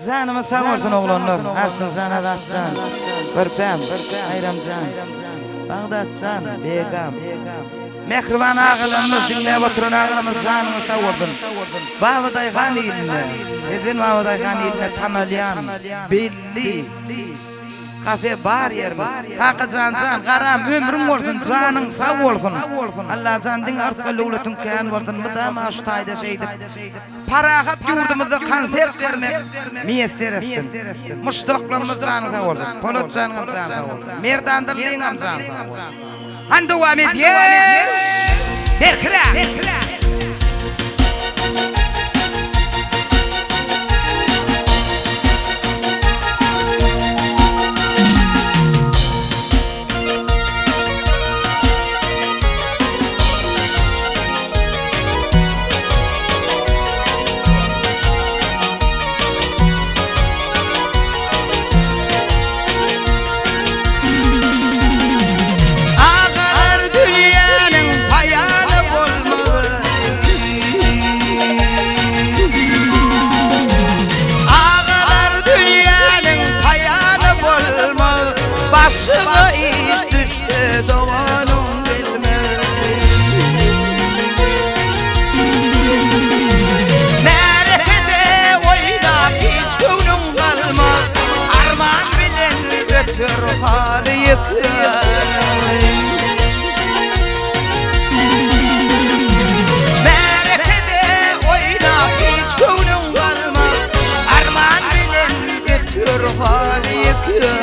Canımı sağ olsun oğlanlar. Ersin sana da can. Börpem, Ayramcan, Bağdatcan, Begam. Mehriban ağalarımız dinleyip oturan ağalarımız canımı sağ olsun. Bağdatay Khan iline, Ezin Bağdatay Khan iline tanılayan, belli. Kafe bar yer mi? Hakkı can, karam ömrüm olsun, canın sağ olsun. Allah canın artık lüğletün kâyan olsun, mıdam aştayda şeydi. Parahat yurdumuzda konser vermek miyesser etsin. Müştaklarımız canın sağ olsun, Polat canın sağ olsun. Merdandırlığın canın sağ olsun. Han devam et ye! Berkira! Başıma iş düştü doğanım bilmez. Merhede oynap hiç gönlüm kalmaz. Arman bilen götür hali yıkıyor. Merhede oynap hiç gönlüm kalmaz. Arman bilen götür hali yıkıyor.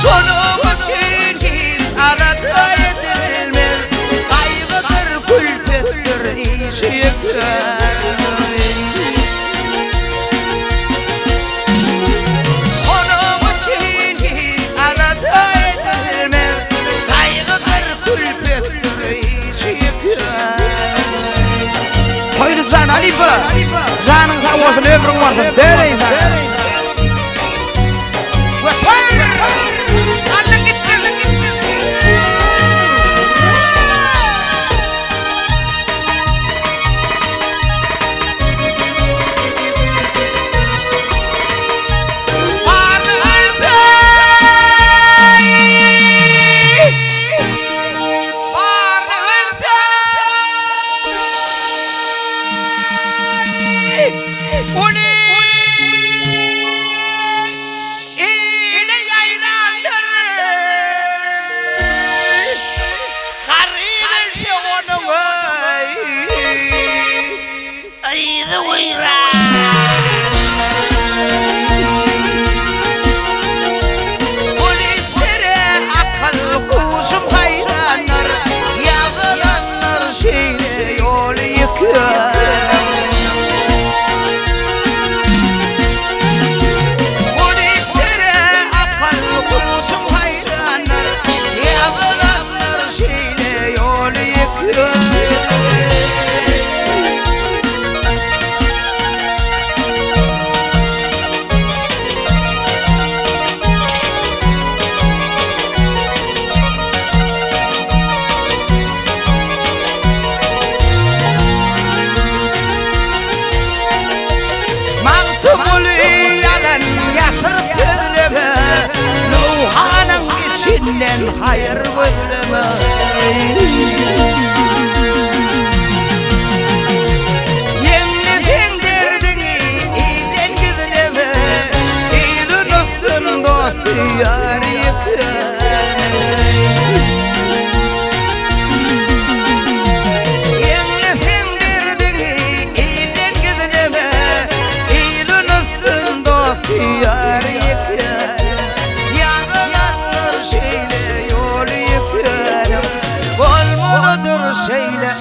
Sonum için hiç alata edilmez. Kaygıdır, külfettir, işi yıkar. Sonum için hiç alata edilmez. Kaygıdır, külfettir, işi yıkar. Koyunuzcan Alife, canın sağ olsun, ömrün olsun, dereyin sana. Hayır gözleme. Yemlesin derdini iyiden gizleme. İyilin olsun dostu yar yıkar. Yemlesin derdini iyiden gizleme. İyilin olsun dostu yar yıkar. Yağlanır şeyle olmalıdır şeyle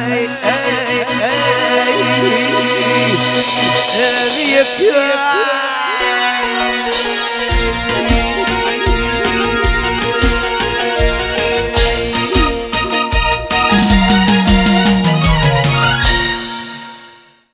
ey yıkıyor.